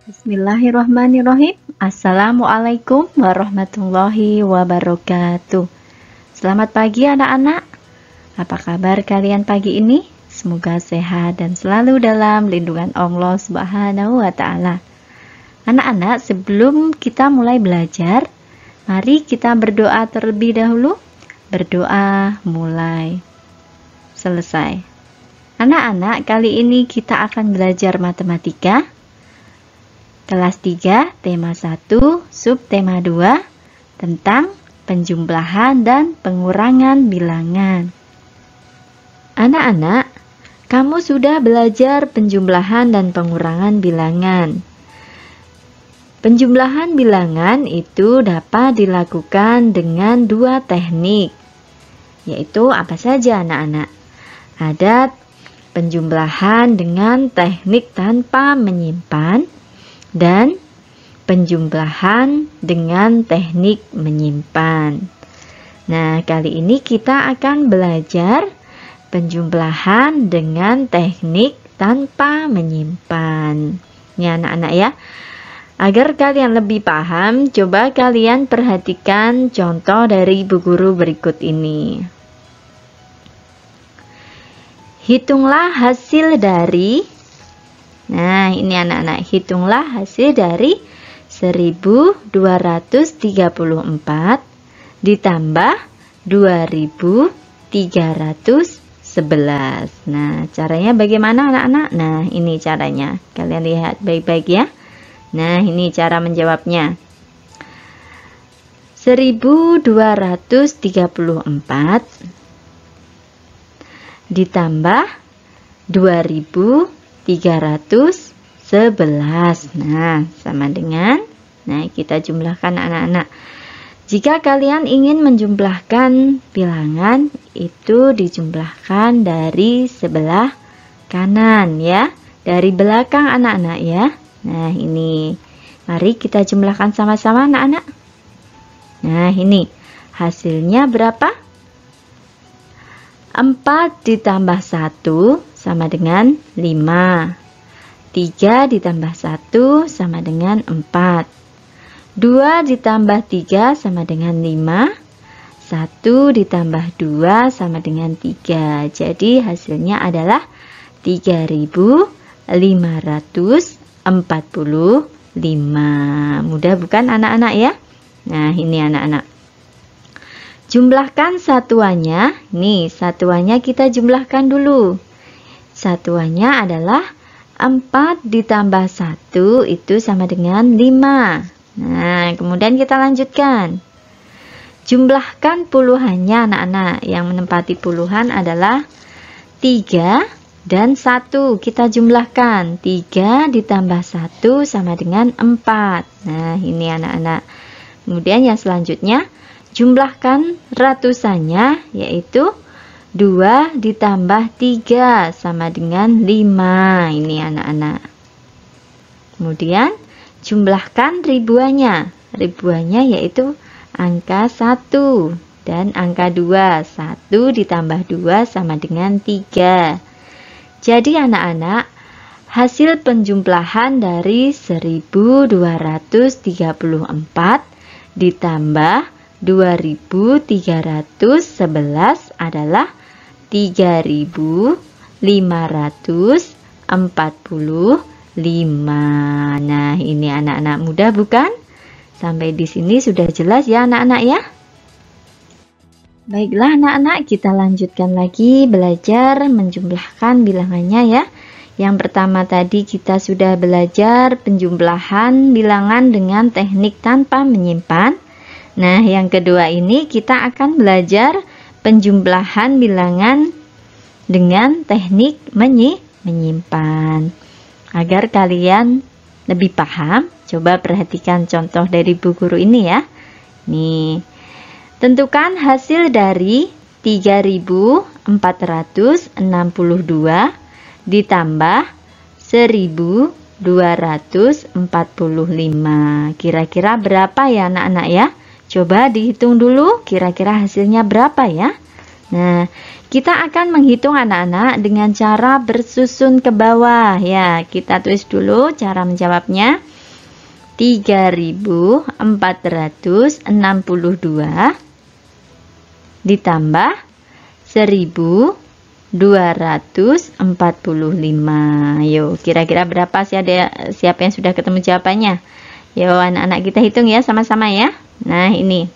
Bismillahirrahmanirrahim. Assalamualaikum warahmatullahi wabarakatuh. Selamat pagi anak-anak. Apa kabar kalian pagi ini? Semoga sehat dan selalu dalam lindungan Allah Subhanahu wa Ta'ala. Anak-anak, sebelum kita mulai belajar, mari kita berdoa terlebih dahulu. Berdoa mulai selesai. Anak-anak, kali ini kita akan belajar matematika kelas 3, tema 1, subtema 2, tentang penjumlahan dan pengurangan bilangan. Anak-anak, kamu sudah belajar penjumlahan dan pengurangan bilangan. Penjumlahan bilangan itu dapat dilakukan dengan dua teknik, yaitu apa saja anak-anak? Ada penjumlahan dengan teknik tanpa menyimpan, dan penjumlahan dengan teknik menyimpan. Nah, kali ini kita akan belajar penjumlahan dengan teknik tanpa menyimpan. Ya anak-anak ya. Agar kalian lebih paham, coba kalian perhatikan contoh dari Bu Guru berikut ini. Hitunglah hasil dari, nah ini anak-anak, hitunglah hasil dari 1234 ditambah 2311. Nah, caranya bagaimana anak-anak? Nah, ini caranya. Kalian lihat baik-baik ya. Nah, ini cara menjawabnya. 1234 ditambah 2311. Nah, sama dengan, nah kita jumlahkan anak-anak. Jika kalian ingin menjumlahkan bilangan, itu dijumlahkan dari sebelah kanan ya, dari belakang anak-anak ya. Nah, ini. Mari kita jumlahkan sama-sama anak-anak. Nah, ini. Hasilnya berapa? 4 ditambah 1 sama dengan 5. 3 ditambah 1 sama dengan 4. 2 ditambah 3 sama dengan 5. 1 ditambah 2 sama dengan 3. Jadi hasilnya adalah 3545. Mudah bukan anak-anak ya? Nah, ini anak-anak. Jumlahkan satuannya. Nih, satuannya kita jumlahkan dulu. Satuannya adalah 4 ditambah 1 itu sama dengan 5. Nah, kemudian kita lanjutkan. Jumlahkan puluhannya anak-anak. Yang menempati puluhan adalah 3 dan 1. Kita jumlahkan. 3 ditambah 1 sama dengan 4. Nah, ini anak-anak. Kemudian yang selanjutnya, jumlahkan ratusannya, yaitu 2 ditambah 3 sama dengan 5. Ini anak-anak. Kemudian jumlahkan ribuannya. Ribuannya yaitu angka 1 dan angka 2. 1 ditambah 2 sama dengan 3. Jadi anak-anak, hasil penjumlahan dari 1234 ditambah 2311 adalah 3545. Nah, ini anak-anak, mudah bukan? Sampai di sini sudah jelas ya anak-anak ya? Baiklah anak-anak, kita lanjutkan lagi belajar menjumlahkan bilangannya ya. Yang pertama tadi kita sudah belajar penjumlahan bilangan dengan teknik tanpa menyimpan. Nah, yang kedua ini kita akan belajar penjumlahan bilangan dengan teknik menyimpan. Agar kalian lebih paham, coba perhatikan contoh dari Bu Guru ini ya. Nih, tentukan hasil dari 3462 ditambah 1245. Kira-kira berapa ya anak-anak ya? Coba dihitung dulu kira-kira hasilnya berapa ya. Nah, kita akan menghitung anak-anak dengan cara bersusun ke bawah ya. Kita tulis dulu cara menjawabnya. 3.462 ditambah 1.245. Yuk, kira-kira berapa sih? Ada siapa yang sudah ketemu jawabannya? Yuk, anak-anak kita hitung ya sama-sama ya. Nah, ini.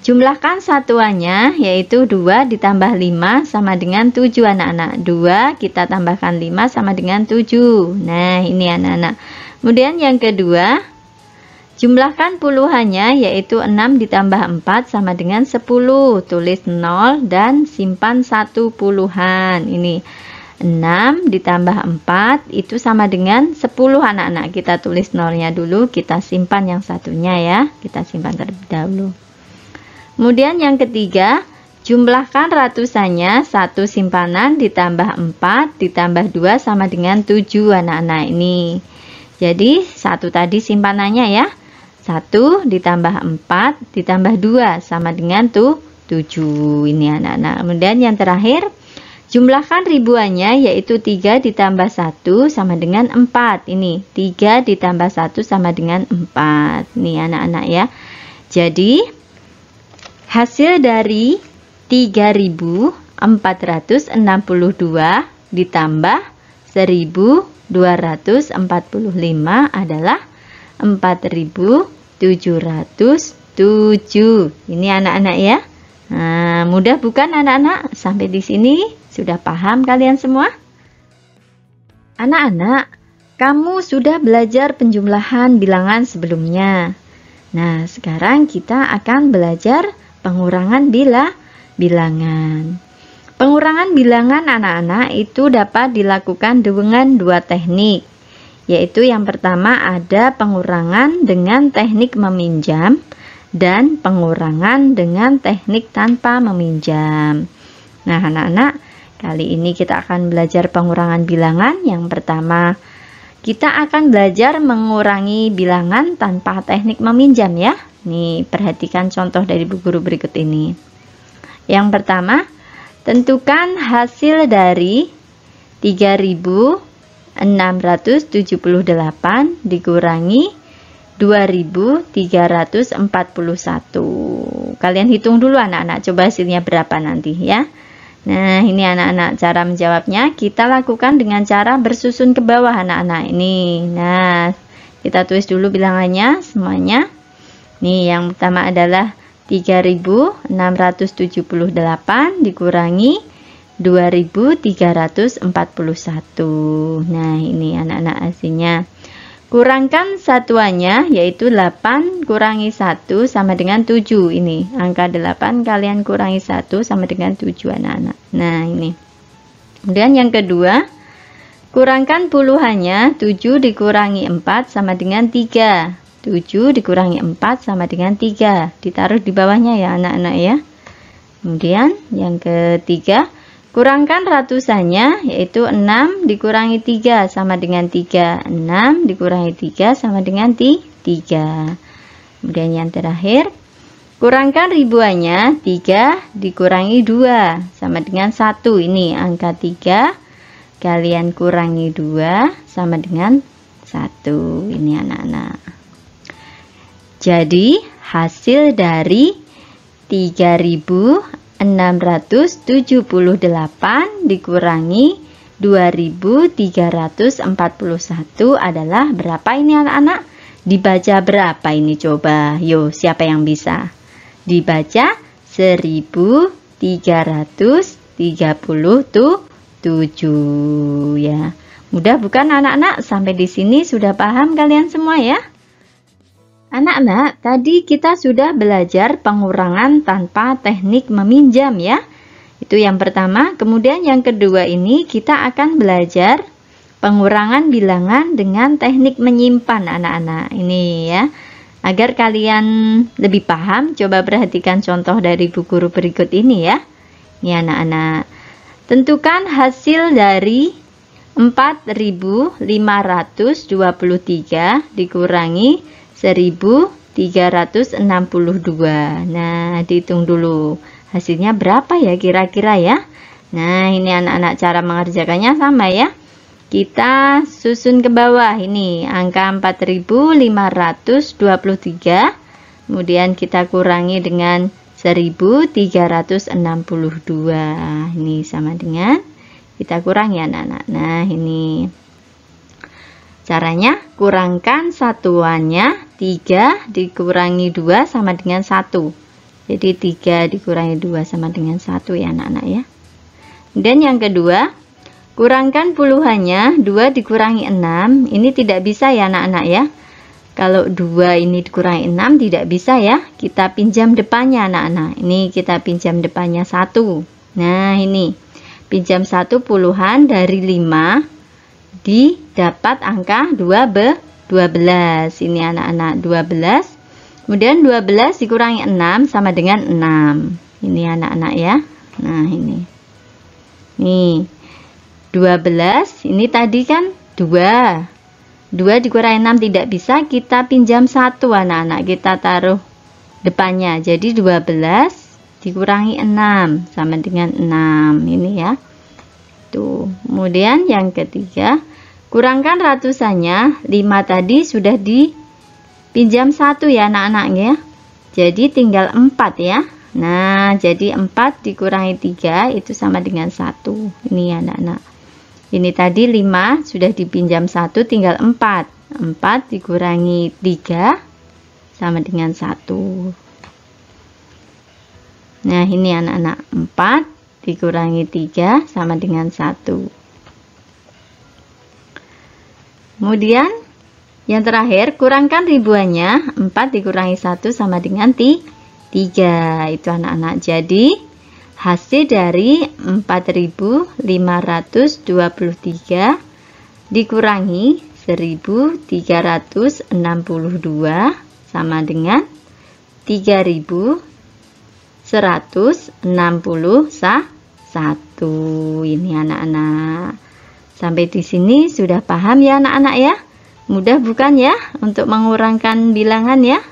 Jumlahkan satuannya, yaitu 2 ditambah 5 sama dengan 7 anak-anak. 2 kita tambahkan 5 sama dengan 7. Nah, ini anak-anak. Kemudian yang kedua, jumlahkan puluhannya, yaitu 6 ditambah 4 sama dengan 10. Tulis 0 dan simpan 1 puluhan. Ini 6 ditambah 4 itu sama dengan 10 anak-anak. Kita tulis nolnya dulu, kita simpan yang satunya ya. Kita simpan terlebih dahulu. Kemudian yang ketiga, jumlahkan ratusannya, 1 simpanan ditambah 4 ditambah 2 sama dengan 7 anak-anak ini. Jadi 1 tadi simpanannya ya. 1 ditambah 4 ditambah 2 sama dengan 7 ini anak-anak. Kemudian yang terakhir, jumlahkan ribuannya, yaitu 3 ditambah 1 sama dengan 4. Ini 3 ditambah 1 sama dengan 4. Nih anak-anak ya. Jadi hasil dari 3.462 ditambah 1.245 adalah 4.707. Ini anak-anak ya. Nah, mudah bukan anak-anak? Sampai di sini sudah paham kalian semua? Anak-anak, kamu sudah belajar penjumlahan bilangan sebelumnya. Nah, sekarang kita akan belajar pengurangan bilangan. Pengurangan bilangan anak-anak itu dapat dilakukan dengan 2 teknik, yaitu yang pertama ada pengurangan dengan teknik meminjam dan pengurangan dengan teknik tanpa meminjam. Nah anak-anak, kali ini kita akan belajar pengurangan bilangan. Yang pertama, kita akan belajar mengurangi bilangan tanpa teknik meminjam ya. Nih, perhatikan contoh dari buku guru berikut ini. Yang pertama, tentukan hasil dari 3.678 dikurangi 2.341. Kalian hitung dulu anak-anak, coba hasilnya berapa nanti ya. Nah, ini anak-anak cara menjawabnya kita lakukan dengan cara bersusun ke bawah anak-anak ini. Nah, kita tulis dulu bilangannya semuanya. Nih, yang pertama adalah 3.678 dikurangi 2.341. Nah, ini anak-anak hasilnya. Kurangkan satuannya, yaitu 8 kurangi 1 sama dengan 7. Ini, angka 8 kalian kurangi 1 sama dengan 7 anak-anak. Nah, ini. Kemudian yang kedua, kurangkan puluhannya, 7 dikurangi 4 sama dengan 3. 7 dikurangi 4 sama dengan 3. Ditaruh di bawahnya ya anak-anak ya. Kemudian yang ketiga, kurangkan ratusannya, yaitu 6 dikurangi 3 sama dengan 3. 6 dikurangi 3 sama dengan 3. Kemudian yang terakhir, kurangkan ribuannya, 3 dikurangi 2 sama dengan 1. Ini angka 3 kalian kurangi 2 sama dengan 1. Ini anak-anak. Jadi hasil dari 3.678 dikurangi 2.341 adalah berapa ini anak-anak? Dibaca berapa ini coba? Yo, siapa yang bisa? Dibaca 1.337 ya. Mudah bukan anak-anak? Sampai di sini sudah paham kalian semua ya? Anak-anak, tadi kita sudah belajar pengurangan tanpa teknik meminjam ya. Itu yang pertama. Kemudian yang kedua ini kita akan belajar pengurangan bilangan dengan teknik menyimpan anak-anak. Ini ya. Agar kalian lebih paham, coba perhatikan contoh dari buku guru berikut ini ya. Ini anak-anak. Tentukan hasil dari 4.523 dikurangi 1.362. Nah, dihitung dulu. Hasilnya berapa ya kira-kira ya? Nah, ini anak-anak cara mengerjakannya sama ya. kita susun ke bawah. Ini angka 4523, kemudian kita kurangi dengan 1362. Ini sama dengan, kita kurangi anak-anak. Nah, ini caranya, kurangkan satuannya. 3 dikurangi 2 sama dengan 1. Jadi 3 dikurangi 2 sama dengan 1 ya anak-anak ya. Dan yang kedua, kurangkan puluhannya. 2 dikurangi 6. Ini tidak bisa ya anak-anak ya. Kalau 2 ini dikurangi 6 tidak bisa ya. Kita pinjam depannya anak-anak. Ini kita pinjam depannya 1. Nah, ini pinjam 1 puluhan dari 5 didapat angka 12. Ini anak-anak 12. Kemudian 12 dikurangi 6 sama dengan 6. Ini anak-anak ya. Nah, ini. Nih. 12 ini tadi kan 2 dikurangi 6 tidak bisa, kita pinjam 1 anak-anak, kita taruh depannya. Jadi 12 dikurangi 6 sama dengan 6. Ini ya. Tuh. Kemudian yang ketiga, kurangkan ratusannya. 5 tadi sudah dipinjam 1 ya anak-anak ya. Jadi tinggal 4 ya. Nah, jadi 4 dikurangi 3 itu sama dengan 1. Ini ya anak-anak. Ini tadi 5 sudah dipinjam 1, tinggal 4. 4 dikurangi 3 sama dengan 1. Nah, ini anak-anak. 4 dikurangi 3 sama dengan 1. Kemudian yang terakhir, kurangkan ribuannya. 4 dikurangi 1 sama dengan 3. Itu anak-anak. Jadi hasil dari 4523 dikurangi 1362 sama dengan 3161. Ini anak-anak. Sampai di sini sudah paham ya anak-anak ya? Mudah bukan ya untuk mengurangkan bilangan ya?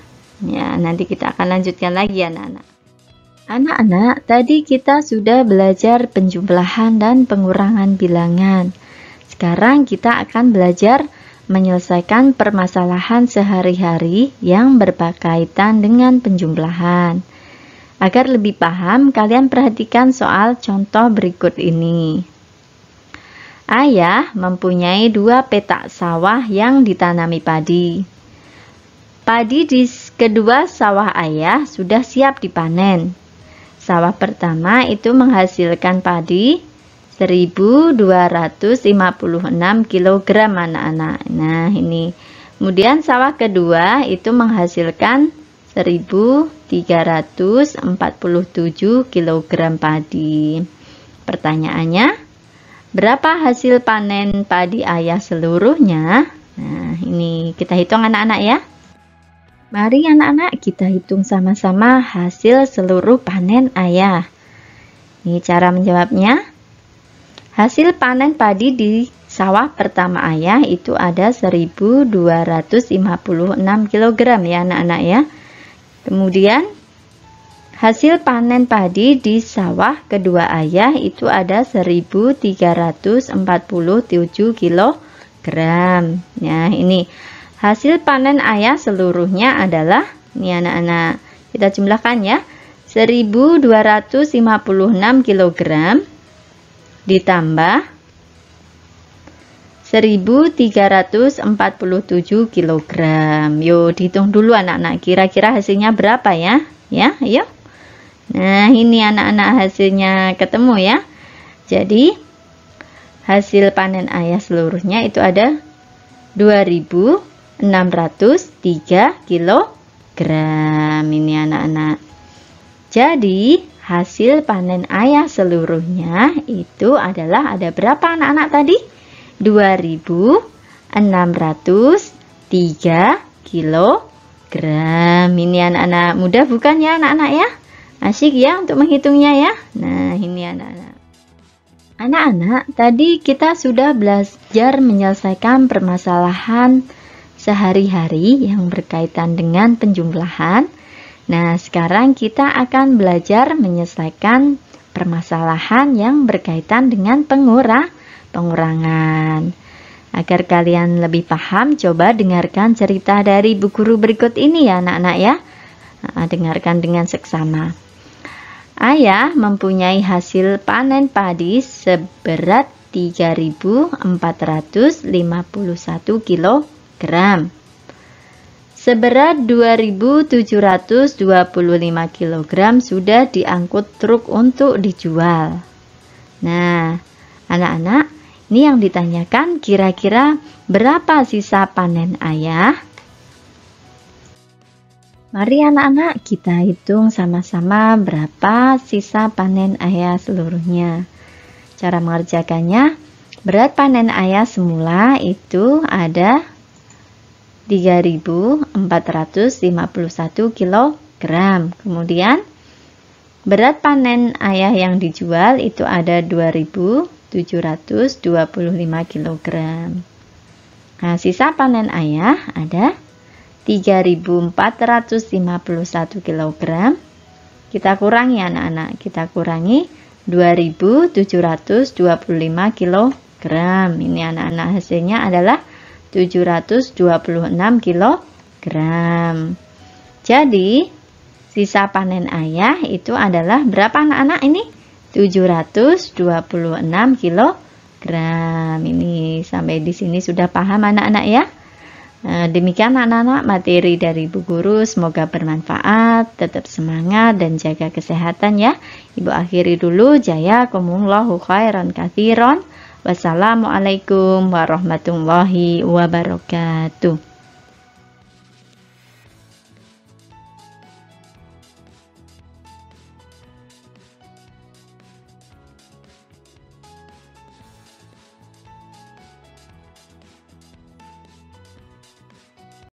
Ya, nanti kita akan lanjutkan lagi anak-anak. Anak-anak, tadi kita sudah belajar penjumlahan dan pengurangan bilangan. Sekarang kita akan belajar menyelesaikan permasalahan sehari-hari yang berkaitan dengan penjumlahan. Agar lebih paham, kalian perhatikan soal contoh berikut ini. Ayah mempunyai 2 petak sawah yang ditanami padi. Padi di kedua sawah ayah sudah siap dipanen. Sawah pertama itu menghasilkan padi 1256 kg anak-anak. Nah, ini. Kemudian sawah kedua itu menghasilkan 1347 kg padi. Pertanyaannya, berapa hasil panen padi ayah seluruhnya? Nah, ini kita hitung anak-anak ya. Mari anak-anak kita hitung sama-sama hasil seluruh panen ayah. Ini cara menjawabnya. Hasil panen padi di sawah pertama ayah itu ada 1256 kg ya anak-anak ya. Kemudian hasil panen padi di sawah kedua ayah itu ada 1347 kg. Nah, ini hasil panen ayah seluruhnya adalah, ini anak-anak, kita jumlahkan ya, 1256 kg ditambah 1347 kg. Yuk dihitung dulu anak-anak, kira-kira hasilnya berapa ya? Ya, ayo. Nah, ini anak-anak hasilnya ketemu ya. Jadi hasil panen ayah seluruhnya itu ada 2603 kg. Ini anak-anak. Jadi hasil panen ayah seluruhnya itu adalah, ada berapa anak-anak tadi? 2603 kg. Ini anak-anak, mudah bukan ya anak-anak ya? Asyik ya untuk menghitungnya ya. Nah, ini anak-anak. Anak-anak, tadi kita sudah belajar menyelesaikan permasalahan sehari-hari yang berkaitan dengan penjumlahan. Nah, sekarang kita akan belajar menyelesaikan permasalahan yang berkaitan dengan pengurangan. Agar kalian lebih paham, coba dengarkan cerita dari Bu Guru berikut ini ya anak-anak ya. Dengarkan dengan seksama. Ayah mempunyai hasil panen padi seberat 3.451 kg. Seberat 2.725 kg sudah diangkut truk untuk dijual. Nah, anak-anak, ini yang ditanyakan, kira-kira berapa sisa panen ayah? Mari anak-anak kita hitung sama-sama berapa sisa panen ayah seluruhnya. Cara mengerjakannya, berat panen ayah semula itu ada 3.451 kg. Kemudian berat panen ayah yang dijual itu ada 2.725 kg. Nah, sisa panen ayah ada 3.451 kg. Kita kurangi anak-anak, kita kurangi 2.725 kg. Ini anak-anak hasilnya adalah 726 kg. Jadi sisa panen ayah itu adalah berapa anak-anak ini? 726 kg. Ini sampai di sini sudah paham anak-anak ya? Demikian anak-anak materi dari Bu Guru, semoga bermanfaat, tetap semangat dan jaga kesehatan ya. Ibu akhiri dulu, jazakumullahu khairan katsiran. Wassalamualaikum warahmatullahi wabarakatuh.